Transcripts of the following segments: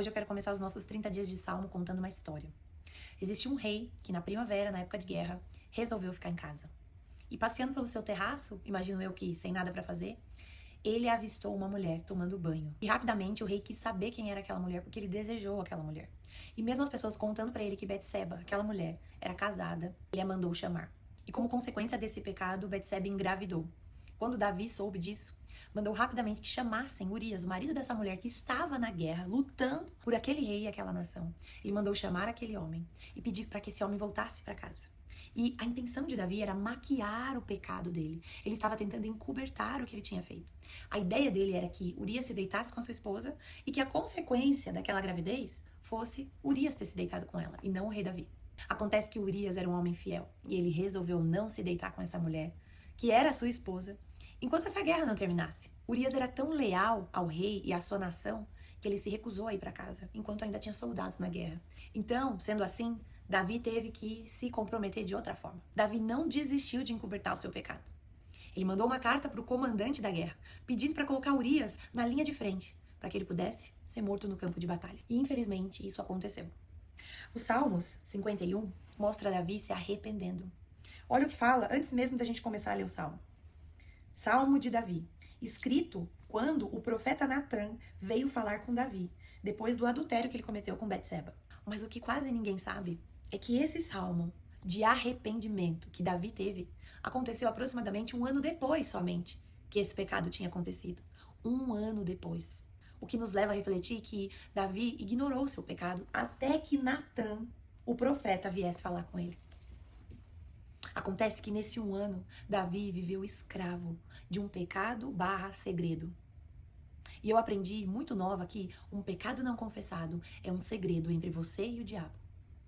Hoje eu quero começar os nossos 30 dias de salmo contando uma história. Existia um rei que na primavera, na época de guerra, resolveu ficar em casa. E passeando pelo seu terraço, imagino eu que sem nada para fazer, ele avistou uma mulher tomando banho. E rapidamente o rei quis saber quem era aquela mulher porque ele desejou aquela mulher. E mesmo as pessoas contando para ele que Betseba, aquela mulher, era casada, ele a mandou chamar. E como consequência desse pecado, Betseba engravidou. Quando Davi soube disso, mandou rapidamente que chamassem Urias, o marido dessa mulher que estava na guerra, lutando por aquele rei e aquela nação. Ele mandou chamar aquele homem e pedir para que esse homem voltasse para casa. E a intenção de Davi era maquiar o pecado dele. Ele estava tentando encobertar o que ele tinha feito. A ideia dele era que Urias se deitasse com a sua esposa e que a consequência daquela gravidez fosse Urias ter se deitado com ela e não o rei Davi. Acontece que Urias era um homem fiel e ele resolveu não se deitar com essa mulher, que era sua esposa, enquanto essa guerra não terminasse. Urias era tão leal ao rei e à sua nação que ele se recusou a ir para casa, enquanto ainda tinha soldados na guerra. Então, sendo assim, Davi teve que se comprometer de outra forma. Davi não desistiu de encobertar o seu pecado. Ele mandou uma carta para o comandante da guerra, pedindo para colocar Urias na linha de frente, para que ele pudesse ser morto no campo de batalha. E infelizmente isso aconteceu. O Salmos 51 mostra Davi se arrependendo. Olha o que fala antes mesmo da gente começar a ler o Salmo. Salmo de Davi, escrito quando o profeta Natã veio falar com Davi, depois do adultério que ele cometeu com Betseba. Mas o que quase ninguém sabe é que esse salmo de arrependimento que Davi teve aconteceu aproximadamente um ano depois somente que esse pecado tinha acontecido. Um ano depois. O que nos leva a refletir que Davi ignorou seu pecado até que Natã, o profeta, viesse falar com ele. Acontece que nesse um ano, Davi viveu escravo de um pecado / segredo. E eu aprendi muito nova que um pecado não confessado é um segredo entre você e o diabo.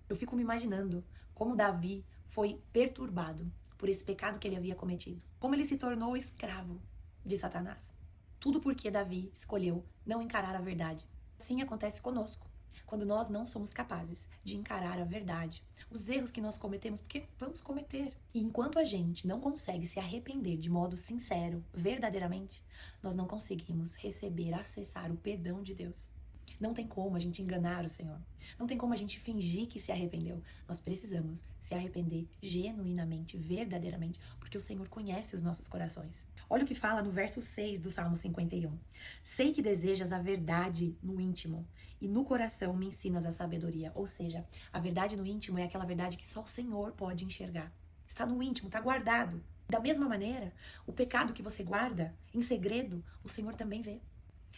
Eu fico me imaginando como Davi foi perturbado por esse pecado que ele havia cometido. Como ele se tornou escravo de Satanás. Tudo porque Davi escolheu não encarar a verdade. Assim acontece conosco, quando nós não somos capazes de encarar a verdade, os erros que nós cometemos, porque vamos cometer. E enquanto a gente não consegue se arrepender de modo sincero, verdadeiramente, nós não conseguimos receber, acessar o perdão de Deus. Não tem como a gente enganar o Senhor. Não tem como a gente fingir que se arrependeu. Nós precisamos se arrepender genuinamente, verdadeiramente, porque o Senhor conhece os nossos corações. Olha o que fala no verso 6 do Salmo 51. Sei que desejas a verdade no íntimo e no coração me ensinas a sabedoria. Ou seja, a verdade no íntimo é aquela verdade que só o Senhor pode enxergar. Está no íntimo, está guardado. Da mesma maneira, o pecado que você guarda em segredo, o Senhor também vê.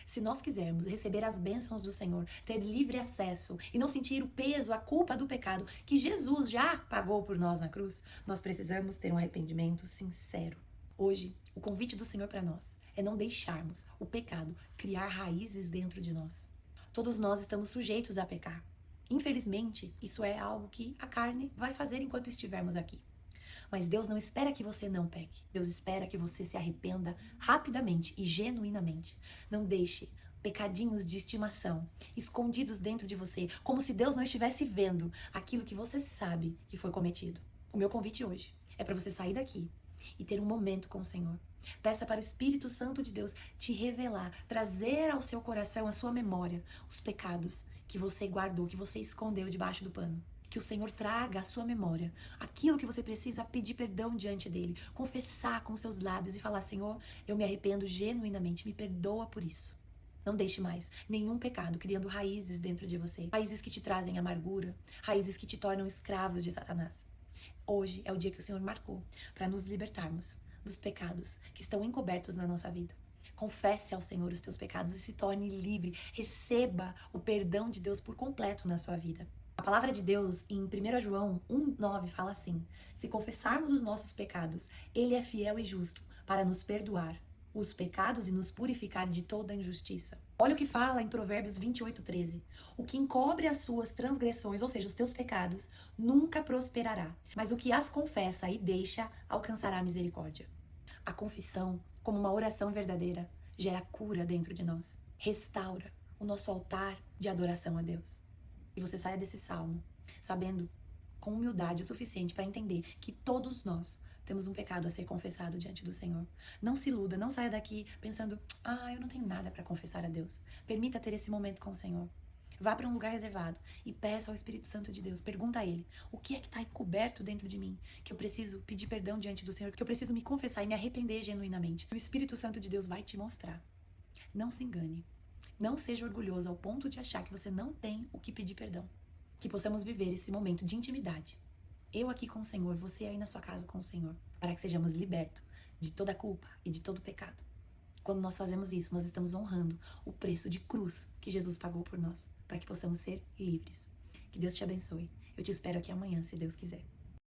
Se nós quisermos receber as bênçãos do Senhor, ter livre acesso e não sentir o peso, a culpa do pecado que Jesus já pagou por nós na cruz, nós precisamos ter um arrependimento sincero. Hoje, o convite do Senhor para nós é não deixarmos o pecado criar raízes dentro de nós. Todos nós estamos sujeitos a pecar. Infelizmente, isso é algo que a carne vai fazer enquanto estivermos aqui. Mas Deus não espera que você não peque. Deus espera que você se arrependa rapidamente e genuinamente. Não deixe pecadinhos de estimação escondidos dentro de você, como se Deus não estivesse vendo aquilo que você sabe que foi cometido. O meu convite hoje é para você sair daqui e ter um momento com o Senhor. Peça para o Espírito Santo de Deus te revelar, trazer ao seu coração, à sua memória, os pecados que você guardou, que você escondeu debaixo do pano. Que o Senhor traga à sua memória aquilo que você precisa pedir perdão diante dele, confessar com seus lábios e falar: Senhor, eu me arrependo genuinamente, me perdoa por isso. Não deixe mais nenhum pecado criando raízes dentro de você, raízes que te trazem amargura, raízes que te tornam escravos de Satanás. Hoje é o dia que o Senhor marcou para nos libertarmos dos pecados que estão encobertos na nossa vida. Confesse ao Senhor os teus pecados e se torne livre. Receba o perdão de Deus por completo na sua vida. A palavra de Deus em 1 João 1,9 fala assim: se confessarmos os nossos pecados, Ele é fiel e justo para nos perdoar os pecados e nos purificar de toda injustiça. Olha o que fala em Provérbios 28,13. O que encobre as suas transgressões, ou seja, os teus pecados, nunca prosperará, mas o que as confessa e deixa alcançará misericórdia. A confissão, como uma oração verdadeira, gera cura dentro de nós. Restaura o nosso altar de adoração a Deus. E você saia desse salmo sabendo, com humildade o suficiente para entender que todos nós temos um pecado a ser confessado diante do Senhor. Não se iluda, não saia daqui pensando: eu não tenho nada para confessar a Deus. Permita ter esse momento com o Senhor. Vá para um lugar reservado e peça ao Espírito Santo de Deus. Pergunta a Ele, o que é que está encoberto dentro de mim? Que eu preciso pedir perdão diante do Senhor, que eu preciso me confessar e me arrepender genuinamente. O Espírito Santo de Deus vai te mostrar. Não se engane. Não seja orgulhoso ao ponto de achar que você não tem o que pedir perdão. Que possamos viver esse momento de intimidade. Eu aqui com o Senhor, você aí na sua casa com o Senhor. Para que sejamos libertos de toda culpa e de todo pecado. Quando nós fazemos isso, nós estamos honrando o preço de cruz que Jesus pagou por nós, para que possamos ser livres. Que Deus te abençoe. Eu te espero aqui amanhã, se Deus quiser.